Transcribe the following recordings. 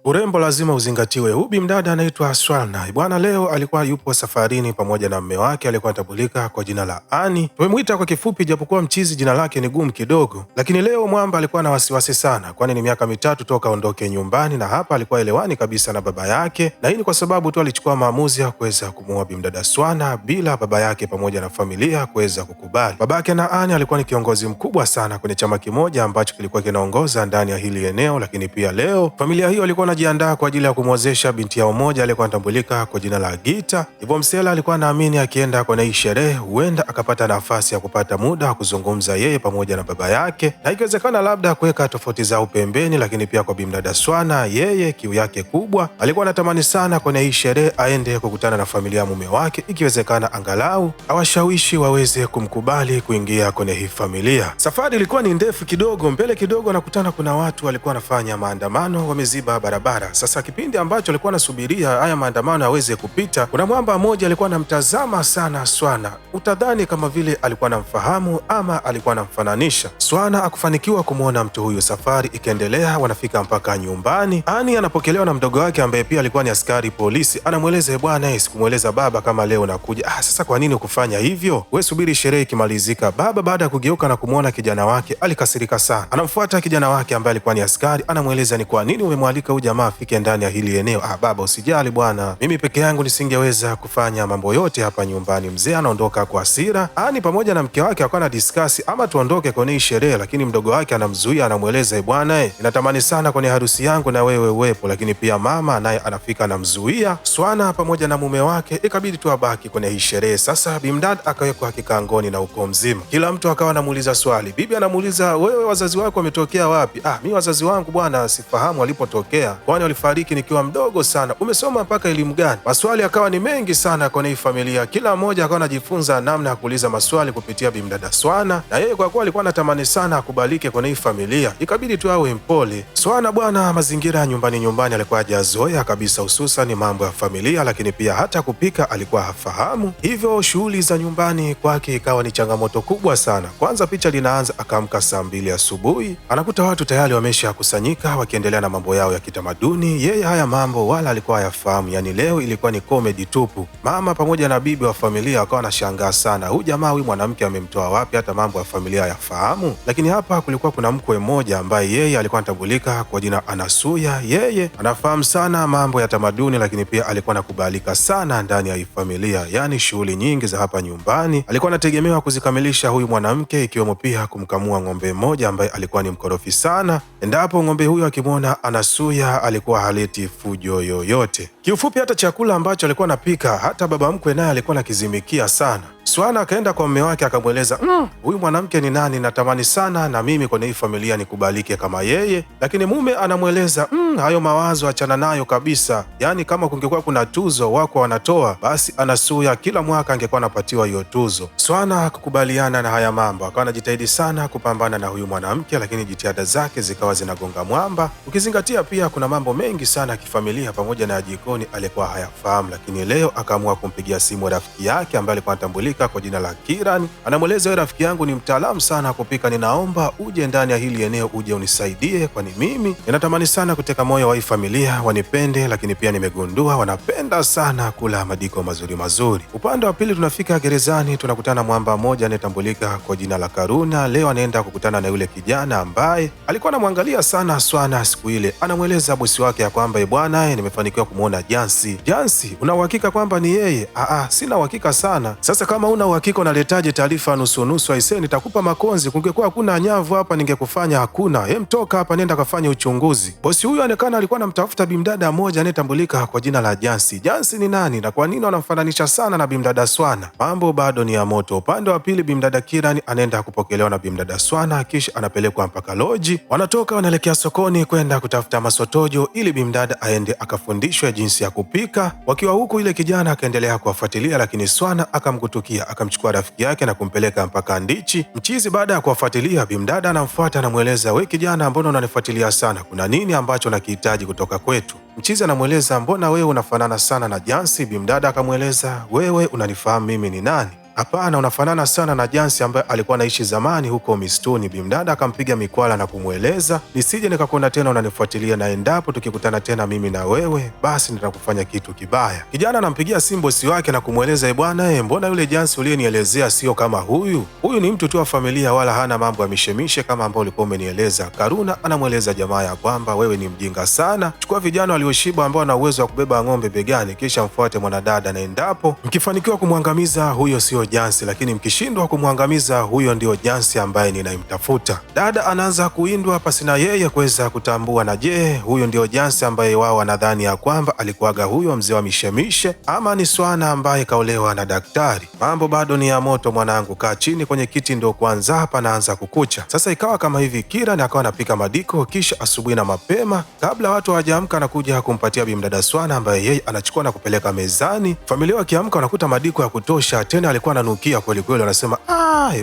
Urembo lazima uzingatiwe. Huyu bimdada anaitwa Swana. Bwana leo alikuwa yupo safarini pamoja na mume wake, alikuwa anatambulika kwa jina la Ani. Tumemwita kwa kifupi japokuwa mchizi jina lake ni gumu kidogo. Lakini leo mwamba alikuwa na wasiwasi sana, kwani ni miaka mitatu toka aondoke nyumbani na hapa alikuwa elewani kabisa na baba yake. Na hii ni kwa sababu tu alichukua maamuzi ya kuweza kumuoa bimdada Swana bila baba yake pamoja na familia kuweza kukubali. Babake na Ani alikuwa ni kiongozi mkubwa sana kwenye chama kimoja ambacho kilikuwa kinaongoza ndani ya hili eneo, lakini pia leo familia hiyo alikuwa anajiandaa kwa ajili ya kumwozesha binti yao moja aliyekuwa anatambulika kwa jina la Gita. Hivyo Msela alikuwa anaamini akienda kwenye hii sherehe huenda akapata nafasi ya kupata muda wa kuzungumza yeye pamoja na baba yake, na ikiwezekana labda kuweka tofauti zao pembeni. Lakini pia kwa bimdada Swana, yeye kiu yake kubwa alikuwa anatamani sana kwenye hii sherehe aende kukutana na familia ya mume wake, ikiwezekana angalau awashawishi waweze kumkubali kuingia kwenye hii familia. Safari ilikuwa ni ndefu kidogo. Mbele kidogo anakutana kuna watu walikuwa wanafanya maandamano, wameziba barabara. Sasa kipindi ambacho alikuwa anasubiria haya maandamano aweze kupita, kuna mwamba mmoja alikuwa anamtazama sana Swana. Utadhani kama vile alikuwa anamfahamu ama alikuwa anamfananisha. Swana akufanikiwa kumwona mtu huyu. Safari ikiendelea, wanafika mpaka nyumbani. Ani anapokelewa na mdogo wake ambaye pia alikuwa ni askari polisi. Anamweleza, bwana, sikumweleza baba kama leo nakuja. Sasa kwa nini ukufanya hivyo? We subiri sherehe ikimalizika. Baba baada ya kugeuka na kumwona kijana wake alikasirika sana. Anamfuata kijana wake ambaye alikuwa ni askari, anamweleza, ni kwa nini umemwalika huyu jamaa afike ndani ya hili eneo? Baba usijali bwana, mimi peke yangu nisingeweza kufanya mambo yote hapa nyumbani. Mzee anaondoka kwa hasira. Ani pamoja na mke wake akawa na discuss ama tuondoke kwenye hii sherehe, lakini mdogo wake anamzuia, anamweleza, bwana, ninatamani sana kwenye harusi yangu na wewe uwepo. Lakini pia mama naye anafika anamzuia. Swana pamoja na mume wake ikabidi tu abaki kwenye hii sherehe. Sasa bimdad akawekwa kikangoni na ukoo mzima, kila mtu akawa anamuuliza swali. Bibi anamuuliza, wewe wazazi wako wametokea wapi? Mi wazazi wangu bwana sifahamu walipotokea, kwani walifariki nikiwa mdogo sana. Umesoma mpaka elimu gani? Maswali akawa ni mengi sana kwenye hii familia, kila mmoja akawa anajifunza namna ya kuuliza maswali kupitia bimdada Swana, na yeye kwa kuwa alikuwa anatamani sana akubalike kwenye hii familia ikabidi tu awe mpole. Swana bwana, mazingira ya nyumbani alikuwa hajazoea kabisa, hususan mambo ya familia, lakini pia hata kupika alikuwa hafahamu, hivyo shughuli za nyumbani kwake ikawa ni changamoto kubwa sana. Kwanza picha linaanza akaamka saa 2 asubuhi, anakuta watu tayari wamesha kusanyika wakiendelea na mambo yao ya kitamaduni. Yeye haya mambo wala alikuwa hayafahamu, yani leo ilikuwa ni comedy tupu. Mama pamoja na bibi wa familia wakawa wanashangaa sana, huyu jamaa huyu mwanamke amemtoa wapi, hata mambo ya familia hayafahamu. Lakini hapa kulikuwa kuna mkwe mmoja ambaye yeye alikuwa anatambulika kwa jina Anasuya. Yeye anafahamu sana mambo ya tamaduni, lakini pia alikuwa anakubalika sana ndani ya hii familia, yani shughuli nyingi za hapa nyumbani alikuwa anategemewa kuzikamilisha huyu mwanamke, ikiwemo pia kumkamua ng'ombe mmoja ambaye alikuwa ni mkorofi sana. Endapo ng'ombe huyu akimwona Anasuya alikuwa haleti fujo yoyote. Kiufupi hata chakula ambacho alikuwa anapika hata baba mkwe naye alikuwa anakizimikia sana. Swana akaenda kwa mume wake akamweleza, huyu mwanamke ni nani? Natamani sana na mimi kwenye hii familia nikubalike kama yeye. Lakini mume anamweleza, hayo mawazo achana nayo kabisa. Yaani kama kungekuwa kuna tuzo wako wanatoa, basi Anasuya kila mwaka angekuwa anapatiwa hiyo tuzo. Swana hakukubaliana na haya mambo, akawa anajitahidi sana kupambana na huyu mwanamke, lakini jitihada zake zikawa zinagonga mwamba. Ukizingatia pia kuna mambo mengi sana ya kifamilia pamoja na jikoni alikuwa hayafahamu. Lakini leo akaamua kumpigia simu rafiki yake ambaye alikuwa anatambulika kwa jina la Kiran. Anamweleza, wewe rafiki yangu ni mtaalamu sana kupika, ninaomba uje ndani ya hili eneo uje unisaidie, kwani mimi ninatamani sana kuteka moyo wa hii familia wanipende, lakini pia nimegundua wanapenda sana kula madiko mazuri mazuri. Upande wa pili tunafika gerezani, tunakutana mwamba mmoja anayetambulika kwa jina la Karuna. Leo anaenda kukutana na yule kijana ambaye alikuwa anamwangalia sana Swana siku ile. Anamweleza bosi wake ya kwamba bwana, nimefanikiwa kumwona Jansi. Jansi, una uhakika kwamba ni yeye? Sina uhakika sana. Sasa kama una uhakika unaletaje taarifa nusu nusu? Aisee, nitakupa makonzi. Kungekuwa hakuna nyavu hapa ningekufanya hakuna. Toka hapa nenda kafanya uchunguzi. Bosi huyu anaonekana alikuwa anamtafuta bimdada mmoja anayetambulika kwa jina la Jansi. Jansi ni nani na kwa nini wanamfananisha sana na bimdada Swana? Mambo bado ni ya moto. Upande wa pili bimdada Kiran anaenda kupokelewa na bimdada Swana, kisha anapelekwa mpaka loji. Wanatoka wanaelekea sokoni kwenda kutafuta masotojo ili bimdada aende akafundishwe jinsi ya kupika. Wakiwa huku ile kijana akaendelea kuwafuatilia, lakini Swana akamkutukia, akamchukua rafiki yake na kumpeleka mpaka Ndichi. Mchizi baada ya kuwafuatilia, bimdada anamfuata, anamweleza, we kijana, mbona unanifuatilia sana? Kuna nini ambacho nakihitaji kutoka kwetu? Mchizi anamweleza, mbona wewe unafanana sana na Jansi? Bimdada akamweleza, wewe unanifahamu mimi ni nani? hapana, unafanana sana na Jansi ambaye alikuwa anaishi zamani huko mistuni. Bimdada akampiga mikwala na kumweleza, nisije nikakuona tena unanifuatilia, na endapo tukikutana tena mimi na wewe, basi nitakufanya kitu kibaya. Kijana anampigia simu bosi wake na kumweleza, bwana, mbona yule Jansi uliyenielezea sio kama huyu? Huyu ni mtu tu wa familia, wala hana mambo ya mishemishe kama ambao ulikuwa umenieleza. Karuna anamweleza jamaa ya kwamba wewe ni mjinga sana, chukua vijana walioshiba ambao wana uwezo wa kubeba ng'ombe begani, kisha mfuate mwanadada, na endapo mkifanikiwa kumwangamiza huyo sio Jansi, lakini mkishindwa kumwangamiza huyo ndio Jansi ambaye ninayemtafuta. Dada anaanza kuindwa pasina yeye kuweza kutambua, na je, huyo ndio Jansi ambaye wao wanadhani ya kwamba alikuwaga huyo mzee wa mishemishe, ama ni Swana ambaye kaolewa na daktari? Mambo bado ni ya moto mwanangu, kaa chini kwenye kiti ndio kwanza hapa naanza kukucha. Sasa ikawa kama hivi, Kiran akawa anapika madiko, kisha asubuhi na mapema kabla watu hawajaamka anakuja kumpatia bimdada Swana ambaye yeye anachukua na kupeleka mezani. Familia wakiamka wanakuta madiko ya kutosha, tena alikuwa ananukia kweli kweli, wanasema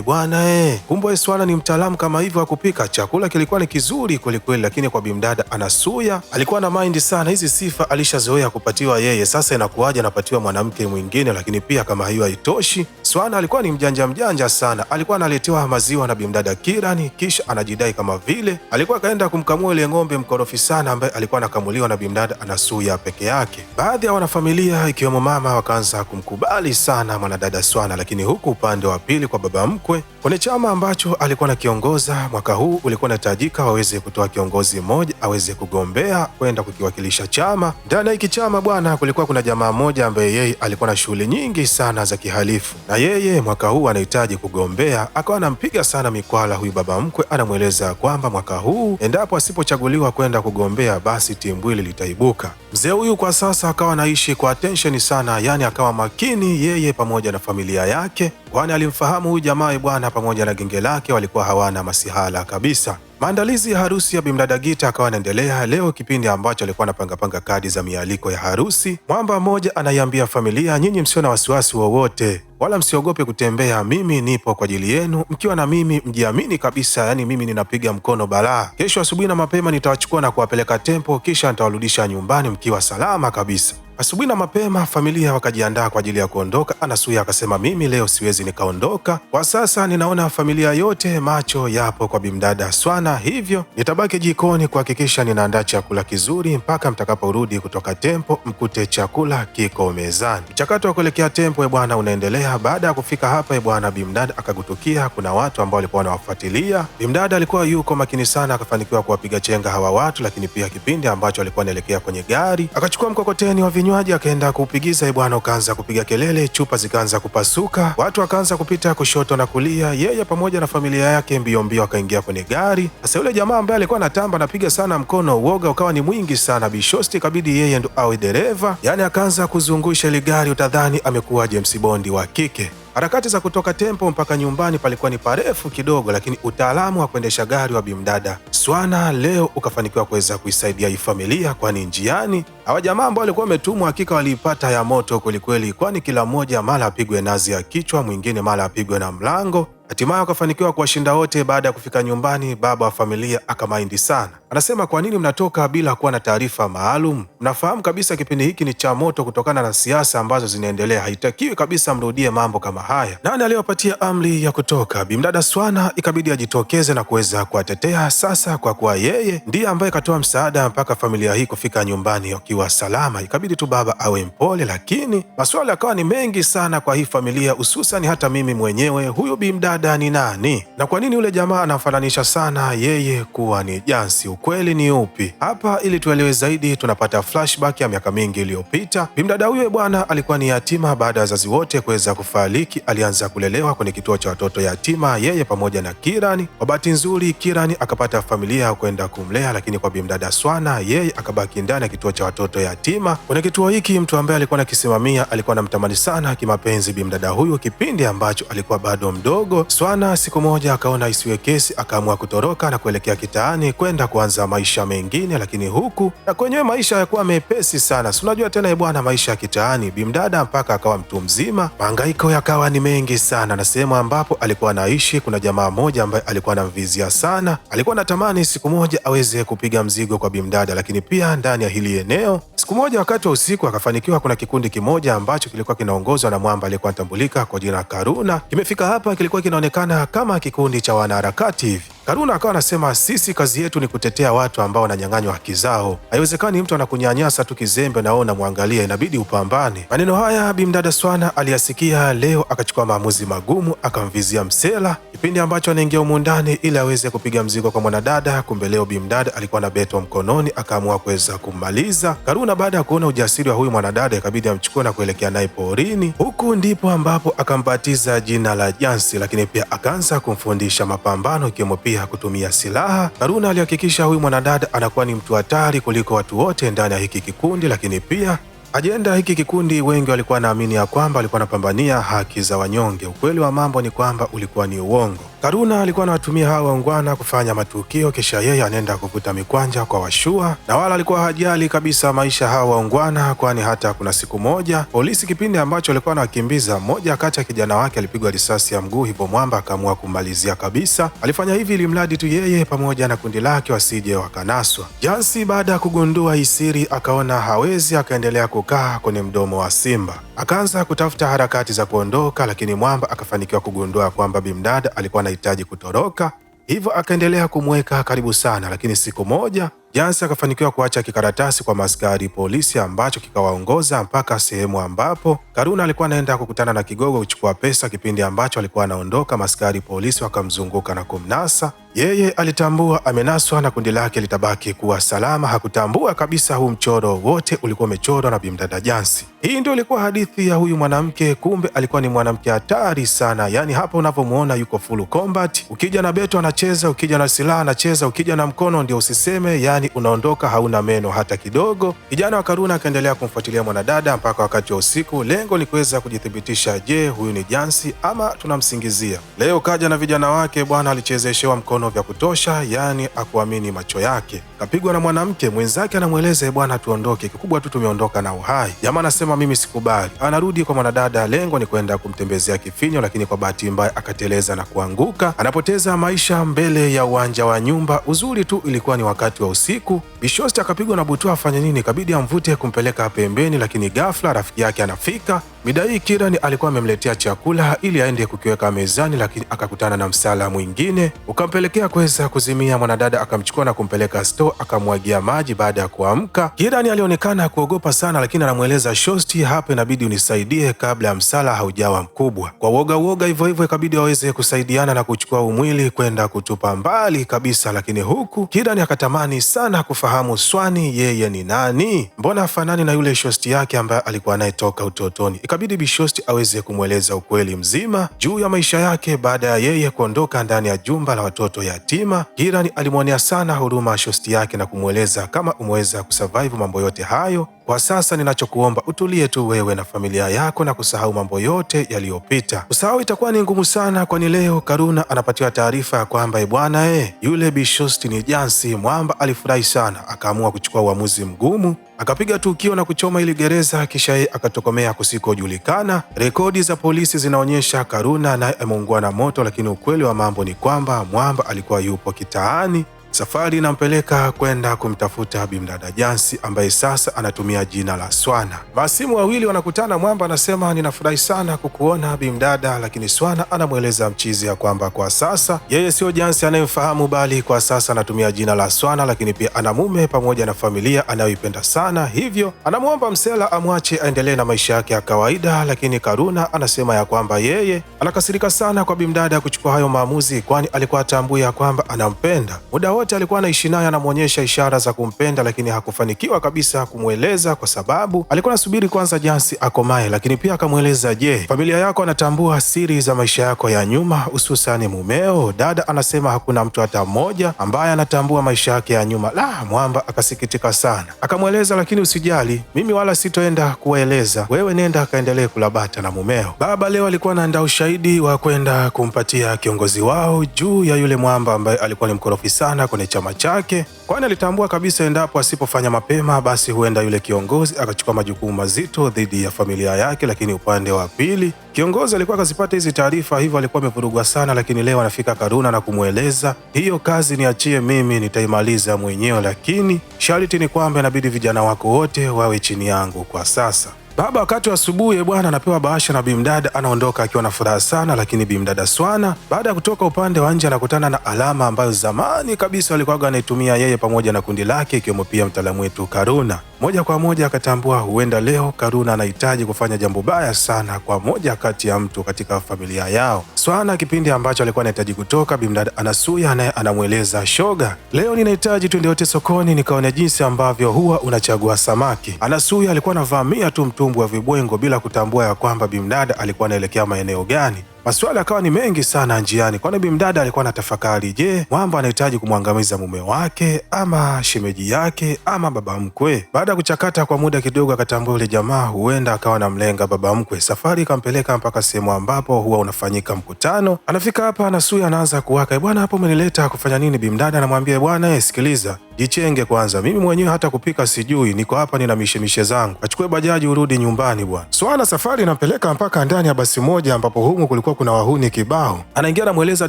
bwana kumbe Swana ni mtaalamu kama hivyo wa kupika. Chakula kilikuwa ni kizuri kweli kweli, lakini kwa bimdada Anasuya alikuwa na mind sana. Hizi sifa alishazoea kupatiwa yeye, sasa inakuwaje anapatiwa mwanamke mwingine? Lakini pia kama hiyo haitoshi, Swana alikuwa ni mjanja sana. Alikuwa analetewa maziwa na bimdada Kirani, kisha anajidai kama vile alikuwa kaenda kumkamua ile ng'ombe mkorofi sana ambaye alikuwa anakamuliwa na bimdada Anasuya peke yake. Baadhi ya wanafamilia ikiwemo mama wakaanza kumkubali sana mwanadada Swana, lakini huku upande wa pili kwa baba mkwe kwenye chama ambacho alikuwa anakiongoza mwaka huu ulikuwa unahitajika waweze kutoa kiongozi mmoja aweze kugombea kwenda kukiwakilisha chama. Ndani ya hiki chama bwana, kulikuwa kuna jamaa mmoja ambaye yeye alikuwa na shughuli nyingi sana za kihalifu, na yeye mwaka huu anahitaji kugombea. Akawa anampiga sana mikwala huyu baba mkwe, anamweleza kwamba mwaka huu endapo asipochaguliwa kwenda kugombea basi timbwili litaibuka. Mzee huyu kwa sasa akawa anaishi kwa attention sana, yani akawa makini yeye pamoja na familia yake, kwani alimfahamu huyu jamaa bwana pamoja na genge lake walikuwa hawana masihala kabisa. Maandalizi ya harusi ya bimdada Gita akawa anaendelea leo, kipindi ambacho alikuwa anapanga kadi za mialiko ya harusi. Mwamba mmoja anaiambia familia, nyinyi msio na wasiwasi wowote, wala msiogope kutembea, mimi nipo kwa ajili yenu. Mkiwa na mimi mjiamini kabisa, yani mimi ninapiga mkono balaa. Kesho asubuhi na mapema nitawachukua na kuwapeleka tempo, kisha nitawarudisha nyumbani mkiwa salama kabisa. Asubuhi na mapema familia wakajiandaa kwa ajili ya kuondoka. Anasuya akasema, mimi leo siwezi nikaondoka, kwa sasa ninaona familia yote macho yapo kwa bimdada Swana, hivyo nitabaki jikoni kuhakikisha ninaandaa chakula kizuri mpaka mtakaporudi kutoka tempo mkute chakula kiko mezani. Mchakato wa kuelekea tempo bwana unaendelea. Baada ya kufika hapa bwana, bimdada akagutukia kuna watu ambao walikuwa wanawafuatilia. Bimdada alikuwa yuko makini sana, akafanikiwa kuwapiga chenga hawa watu, lakini pia kipindi ambacho alikuwa anaelekea kwenye gari akachukua mkokoteni wa vinywaji akaenda kuupigiza bwana, ukaanza kupiga kelele, chupa zikaanza kupasuka, watu wakaanza kupita kushoto na kulia. Yeye pamoja na familia yake mbio mbio akaingia kwenye gari. Sasa yule jamaa ambaye alikuwa anatamba anapiga sana mkono, uoga ukawa ni mwingi sana. Bishosti kabidi yeye ndo awe dereva, yani akaanza kuzungusha ile gari, utadhani amekuwa James Bond wa kike. Harakati za kutoka tempo mpaka nyumbani palikuwa ni parefu kidogo, lakini utaalamu wa kuendesha gari wa bimdada Swana leo ukafanikiwa kuweza kuisaidia hii familia, kwani njiani hawa jamaa ambao walikuwa wametumwa hakika waliipata ya moto kwelikweli, kwani kila mmoja mara apigwe nazi ya kichwa, mwingine mara apigwe na mlango. Hatimaye wakafanikiwa kuwashinda wote. Baada ya kufika nyumbani, baba wa familia akamaindi sana, anasema, kwa nini mnatoka bila kuwa na taarifa maalum? Mnafahamu kabisa kipindi hiki ni cha moto kutokana na siasa ambazo zinaendelea, haitakiwi kabisa mrudie mambo kama haya. Nani aliyopatia amri ya kutoka? Bimdada Swana ikabidi ajitokeze na kuweza kuwatetea sasa, kwa kuwa yeye ndiye ambaye katoa msaada mpaka familia hii kufika nyumbani wakiwa salama. Ikabidi tu baba awe mpole, lakini maswali yakawa ni mengi sana kwa hii familia, hususan hata mimi mwenyewe. Huyu bimdada ni nani na kwa nini yule jamaa anamfananisha sana yeye kuwa ni Jansi? Ukweli ni upi hapa? Ili tuelewe zaidi, tunapata flashback ya miaka mingi iliyopita. Bimdada huyo bwana alikuwa ni yatima baada ya wazazi wote kuweza kufariki. Alianza kulelewa kwenye kituo cha watoto yatima, yeye pamoja na Kirani. Kwa bahati nzuri, Kirani akapata familia kwenda kumlea, lakini kwa bimdada Swana yeye akabaki ndani ya kituo cha watoto yatima. Kwenye kituo hiki mtu ambaye alikuwa anakisimamia alikuwa anamtamani sana kimapenzi bimdada huyo kipindi ambacho alikuwa bado mdogo. Swana siku moja akaona isiwe kesi, akaamua kutoroka na kuelekea kitaani kwenda kuanza maisha mengine, lakini huku na kwenyewe maisha hayakuwa mepesi sana. Si unajua tena bwana, maisha ya kitaani. Bimdada mpaka akawa mtu mzima, mahangaiko yakawa ni mengi sana, na sehemu ambapo alikuwa anaishi kuna jamaa mmoja ambaye alikuwa anamvizia sana. Alikuwa anatamani siku moja aweze kupiga mzigo kwa bimdada, lakini pia ndani ya hili eneo Siku moja wakati wa usiku akafanikiwa, kuna kikundi kimoja ambacho kilikuwa kinaongozwa na mwamba aliyekuwa anatambulika kwa jina Karuna. Kimefika hapa, kilikuwa kinaonekana kama kikundi cha wanaharakati hivi. Karuna akawa anasema, sisi kazi yetu ni kutetea watu ambao wananyang'anywa haki zao. Haiwezekani mtu anakunyanyasa tu kizembe na wewe unamwangalia, inabidi upambane. Maneno haya bimdada Swana aliyasikia leo, akachukua maamuzi magumu, akamvizia msela kipindi ambacho anaingia humu ndani ili aweze kupiga mzigo kwa mwanadada. Kumbe leo bimdada alikuwa na beto mkononi, akaamua kuweza kummaliza Karuna. Baada ya kuona ujasiri wa huyu mwanadada, ikabidi amchukue na kuelekea naye porini. Huku ndipo ambapo akampatiza jina la Jansi, lakini pia akaanza kumfundisha mapambano, ikiwemo pia kutumia silaha. Karuna alihakikisha huyu mwanadada anakuwa ni mtu hatari kuliko watu wote ndani ya hiki kikundi, lakini pia ajenda hiki kikundi wengi walikuwa naamini ya kwamba alikuwa anapambania haki za wanyonge. Ukweli wa mambo ni kwamba ulikuwa ni uongo. Karuna alikuwa anawatumia hawa waungwana kufanya matukio, kisha yeye anaenda kuvuta mikwanja kwa washua, na wala alikuwa hajali kabisa maisha hawa waungwana, kwani hata kuna siku moja polisi, kipindi ambacho alikuwa anawakimbiza, mmoja kati ya kijana wake alipigwa risasi ya mguu, hivyo mwamba akaamua kummalizia kabisa. Alifanya hivi ili mradi tu yeye pamoja na kundi lake wasije wakanaswa. Jansi baada ya kugundua hii siri akaona hawezi akaendelea kukaa kwenye mdomo wa simba, akaanza kutafuta harakati za kuondoka, lakini mwamba akafanikiwa kugundua kwamba bimdada alikuwa anahitaji kutoroka, hivyo akaendelea kumweka karibu sana. Lakini siku moja Jansi akafanikiwa kuacha kikaratasi kwa maskari polisi ambacho kikawaongoza mpaka sehemu ambapo Karuna alikuwa anaenda kukutana na kigogo kuchukua pesa. Kipindi ambacho alikuwa anaondoka, maskari polisi wakamzunguka na kumnasa. Yeye alitambua amenaswa na kundi lake litabaki kuwa salama. Hakutambua kabisa huu mchoro wote ulikuwa umechorwa na bimdada Jansi. Hii ndio ilikuwa hadithi ya huyu mwanamke. Kumbe alikuwa ni mwanamke hatari sana. Yaani hapa unavyomuona yuko full combat. Ukija na beto anacheza, ukija na silaha anacheza, ukija na mkono ndio usiseme, yani unaondoka hauna meno hata kidogo. Kijana wa Karuna akaendelea kumfuatilia mwanadada mpaka wakati wa usiku. Lengo ni kuweza kujithibitisha, je, huyu ni Jansi ama tunamsingizia? Leo kaja na vijana wake bwana, alichezeshewa mkono vya kutosha, yani akuamini macho yake. Kapigwa na mwanamke mwenzake, anamweleza bwana, tuondoke, kikubwa tu tumeondoka na uhai. Jamaa anasema mimi sikubali. Anarudi kwa mwanadada, lengo ni kwenda kumtembezea kifinyo, lakini kwa bahati mbaya akateleza na kuanguka, anapoteza maisha mbele ya uwanja wa nyumba. Uzuri tu ilikuwa ni wakati wa usiku. Bishosti akapigwa na butwa, afanye nini? Kabidi amvute kumpeleka pembeni, lakini ghafla rafiki yake anafika. Mida hii Kiran alikuwa amemletea chakula ili aende kukiweka mezani, lakini akakutana na msala mwingine ukampelekea kuweza kuzimia. Mwanadada akamchukua na kumpeleka store, akamwagia maji. Baada ya kuamka, Kiran alionekana kuogopa sana, lakini anamweleza Shosti, hapa inabidi unisaidie kabla ya msala haujawa mkubwa. Kwa uoga hivyo hivyo ikabidi waweze kusaidiana na kuchukua umwili kwenda kutupa mbali kabisa. Lakini huku Kiran akatamani sana kufahamu Swani yeye ni nani, mbona afanani na yule shosti yake ambaye alikuwa naye toka utotoni. Ikabidi bishosti aweze kumweleza ukweli mzima juu ya maisha yake baada ya yeye kuondoka ndani ya jumba la watoto yatima. Kiran alimwonea sana huruma shosti yake na kumweleza, kama umeweza kusurvive mambo yote hayo, kwa sasa ninachokuomba utulie tu wewe na familia yako na kusahau mambo yote yaliyopita. Kusahau itakuwa ni ngumu sana, kwani leo Karuna anapatiwa taarifa ya kwamba bwana yule bishosti ni Jansi. Mwamba alifurahi sana, akaamua kuchukua uamuzi mgumu, akapiga tukio na kuchoma ili gereza, kisha yeye akatokomea kusikojulikana. Rekodi za polisi zinaonyesha Karuna naye ameungua na moto, lakini ukweli wa mambo ni kwamba Mwamba alikuwa yupo kitaani. Safari inampeleka kwenda kumtafuta bimdada Jansi ambaye sasa anatumia jina la Swana. Masimu wawili wanakutana. Mwamba anasema ninafurahi sana kukuona bimdada, lakini Swana anamweleza mchizi ya kwamba kwa sasa yeye sio Jansi anayemfahamu, bali kwa sasa anatumia jina la Swana, lakini pia ana mume pamoja na familia anayoipenda sana, hivyo anamwomba msela amwache aendelee na maisha yake ya kawaida. Lakini Karuna anasema ya kwamba yeye anakasirika sana kwa bimdada kuchukua hayo maamuzi, kwani alikuwa atambua ya kwamba anampenda. Muda wote alikuwa anaishi naye, anamwonyesha ishara za kumpenda, lakini hakufanikiwa kabisa kumweleza kwa sababu alikuwa anasubiri kwanza Jansi akomae. Lakini pia akamweleza, je, familia yako anatambua siri za maisha yako ya nyuma, hususani mumeo? Dada anasema hakuna mtu hata mmoja ambaye anatambua maisha yake ya nyuma. Mwamba akasikitika sana, akamweleza, lakini usijali, mimi wala sitoenda kuwaeleza, wewe nenda akaendelee kulabata na mumeo. Baba leo alikuwa anaandaa ushahidi wa kwenda kumpatia kiongozi wao juu ya yule Mwamba ambaye alikuwa ni mkorofi sana kwenye chama chake, kwani alitambua kabisa endapo asipofanya mapema basi huenda yule kiongozi akachukua majukumu mazito dhidi ya familia yake. Lakini upande wa pili kiongozi alikuwa akazipata hizi taarifa, hivyo alikuwa amevurugwa sana. Lakini leo anafika Karuna na kumweleza, hiyo kazi niachie mimi, nitaimaliza mwenyewe, lakini sharti ni kwamba inabidi vijana wako wote wawe chini yangu kwa sasa. Baba wakati wa asubuhi bwana anapewa bahasha na bimdada, anaondoka akiwa na furaha sana. Lakini bimdada Swana baada ya kutoka upande wa nje anakutana na alama ambayo zamani kabisa alikuwa anaitumia yeye pamoja na kundi lake, ikiwemo pia mtaalamu wetu Karuna. Moja kwa moja akatambua huenda leo Karuna anahitaji kufanya jambo baya sana kwa moja kati ya mtu katika familia yao. Swana kipindi ambacho alikuwa anahitaji kutoka, bimdada Anasuya naye anamweleza, shoga, leo ninahitaji twende wote sokoni nikaone jinsi ambavyo huwa unachagua samaki. Anasuya alikuwa anavamia tu mtumbwi wa vibwengo bila kutambua ya kwamba bimdada alikuwa anaelekea maeneo gani. Maswali akawa ni mengi sana njiani, kwani bimdada alikuwa anatafakari, je, mwamba anahitaji kumwangamiza mume wake ama shemeji yake ama baba mkwe? Baada ya kuchakata kwa muda kidogo, akatambua yule jamaa huenda akawa anamlenga baba mkwe. Safari ikampeleka mpaka sehemu ambapo huwa unafanyika mkutano. Anafika hapa, Anasuya anaanza kuwaka, bwana, hapo umenileta kufanya nini? Bimdada anamwambia, bwana, sikiliza, jichenge kwanza, mimi mwenyewe hata kupika sijui, niko hapa nina mishemishe zangu, achukue bajaji urudi nyumbani bwana. Swana safari inampeleka mpaka ndani ya basi moja ambapo humu kulikuwa kuna wahuni kibao. Anaingia anamweleza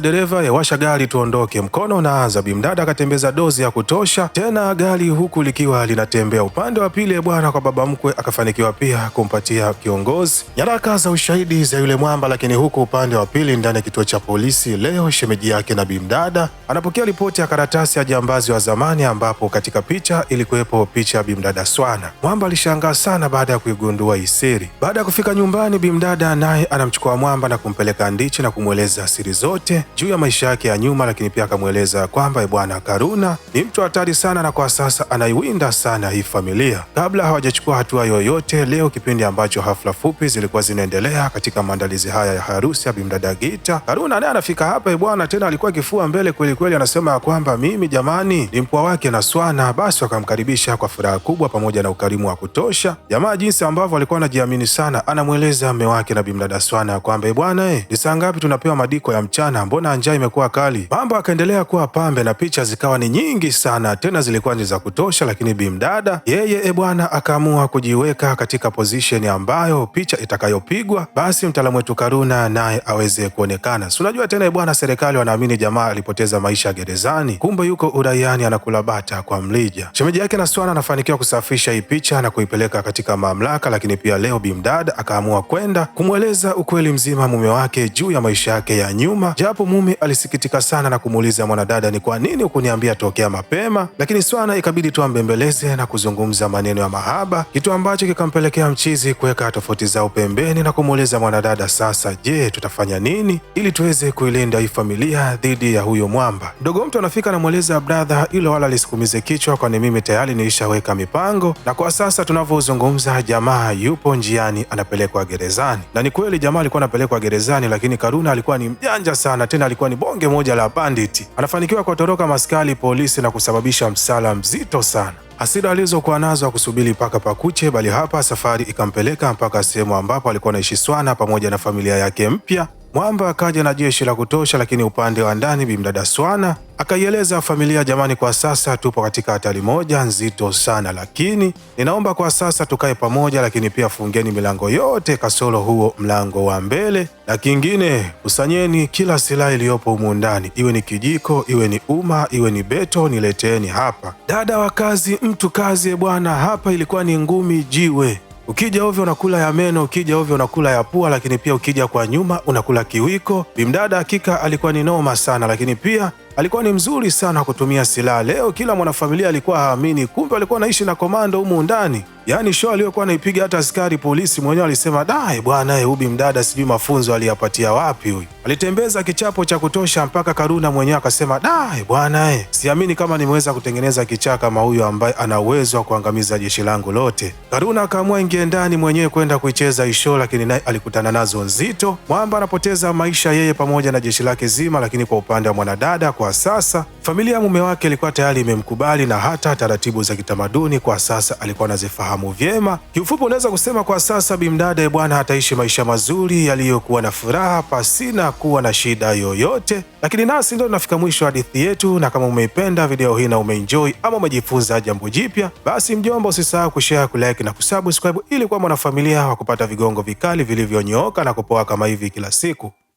dereva, yawasha gari tuondoke. Mkono unaanza, bimdada akatembeza dozi ya kutosha, tena gari huku likiwa linatembea. Upande wa pili bwana kwa baba mkwe akafanikiwa pia kumpatia kiongozi nyaraka za ushahidi za yule mwamba. Lakini huku upande wa pili ndani ya kituo cha polisi, leo shemeji yake na bimdada anapokea ripoti ya karatasi ya jambazi wa zamani, ambapo katika picha ilikuwepo picha ya bimdada Swana. Mwamba alishangaa sana baada ya kuigundua hii siri. Baada ya kufika nyumbani, bimdada naye anamchukua mwamba na kumpeleka ndichi na kumweleza siri zote juu ya maisha yake ya nyuma. Lakini pia akamweleza kwamba bwana Karuna ni mtu hatari sana na kwa sasa anaiwinda sana hii familia. Kabla hawajachukua hatua yoyote, leo kipindi ambacho hafla fupi zilikuwa zinaendelea katika maandalizi haya ya harusi ya bimdada Gita, Karuna naye anafika hapa bwana, tena alikuwa kifua mbele kweli kweli, anasema kwamba mimi jamani ni mpwa wake na Swana. Basi wakamkaribisha kwa furaha kubwa pamoja na ukarimu wa kutosha. Jamaa jinsi ambavyo alikuwa anajiamini sana, anamweleza mume wake na bimdada Swana kwamba bwana, ni saa ngapi tunapewa madiko ya mchana, mbona njaa imekuwa kali? Mambo akaendelea kuwa pambe na picha zikawa ni nyingi sana, tena zilikuwa ni za kutosha. Lakini bimdada yeye bwana akaamua kujiweka katika position ambayo picha itakayopigwa basi mtaalamu wetu Karuna naye aweze kuonekana. Si unajua tena bwana, serikali wanaamini jamaa alipoteza maisha gerezani, kumbe yuko uraiani anakula bata kwa mlija. Shemeji yake na Swana anafanikiwa kusafisha hii picha na kuipeleka katika mamlaka. Lakini pia leo bimdada akaamua kwenda kumweleza ukweli mzima mume wake juu ya maisha yake ya nyuma, japo mume alisikitika sana na kumuuliza mwanadada, ni kwa nini hukuniambia tokea mapema? Lakini Swana ikabidi tu ambembeleze na kuzungumza maneno ya mahaba, kitu ambacho kikampelekea mchizi kuweka tofauti zao pembeni na kumuuliza mwanadada, sasa je, tutafanya nini ili tuweze kuilinda hii familia dhidi ya huyo mwamba? Mdogo mtu anafika na mweleza, brother, ilo wala lisikumize kichwa, kwani mimi tayari nilishaweka mipango na kwa sasa tunavyozungumza jamaa yupo njiani anapelekwa gerezani. Na ni kweli jamaa alikuwa anapelekwa gerezani, lakini Karuna alikuwa ni mjanja sana, tena alikuwa ni bonge moja la banditi. Anafanikiwa kutoroka maskari polisi na kusababisha msala mzito sana. Hasira alizokuwa nazo hakusubiri mpaka pakuche, bali hapa safari ikampeleka mpaka sehemu ambapo alikuwa anaishi Swana pamoja na familia yake mpya. Mwamba akaja na jeshi la kutosha, lakini upande wa ndani bimdada Swana akaieleza familia, jamani, kwa sasa tupo katika hatari moja nzito sana, lakini ninaomba kwa sasa tukae pamoja, lakini pia fungeni milango yote kasoro huo mlango wa mbele, na kingine kusanyeni kila silaha iliyopo humu ndani, iwe ni kijiko, iwe ni uma, iwe ni beto, nileteeni hapa. Dada wa kazi, mtu kazi bwana, hapa ilikuwa ni ngumi jiwe. Ukija ovyo unakula ya meno, ukija ovyo unakula ya pua, lakini pia ukija kwa nyuma unakula kiwiko. Bimdada hakika alikuwa ni noma sana, lakini pia alikuwa ni mzuri sana kutumia silaha. Leo kila mwanafamilia alikuwa haamini, kumbe alikuwa anaishi na komando humu ndani. Yaani show aliyokuwa anaipiga hata askari polisi mwenyewe alisema, dai bwana, huyu bimdada sijui mafunzo aliyapatia wapi huyu. Alitembeza kichapo cha kutosha mpaka Karuna mwenyewe akasema, dai bwana, siamini kama nimeweza kutengeneza kichaa kama huyu ambaye ana uwezo wa kuangamiza jeshi langu lote. Karuna akaamua ingie ndani mwenyewe kwenda kuicheza isho, lakini naye alikutana nazo nzito. Mwamba anapoteza maisha yeye pamoja na jeshi lake zima, lakini kwa upande wa mwanadada kwa kwa sasa familia ya mume wake ilikuwa tayari imemkubali na hata taratibu za kitamaduni kwa sasa alikuwa anazifahamu vyema. Kiufupi unaweza kusema kwa sasa bimdada bwana ataishi maisha mazuri yaliyokuwa na furaha pasina kuwa na shida yoyote. Lakini nasi ndio tunafika mwisho wa hadithi yetu, na kama umeipenda video hii na umeenjoy ama umejifunza jambo jipya, basi mjomba, usisahau kushare, kulike na kusubscribe ili kuwa mwanafamilia wa kupata vigongo vikali vilivyonyooka na kupoa kama hivi kila siku.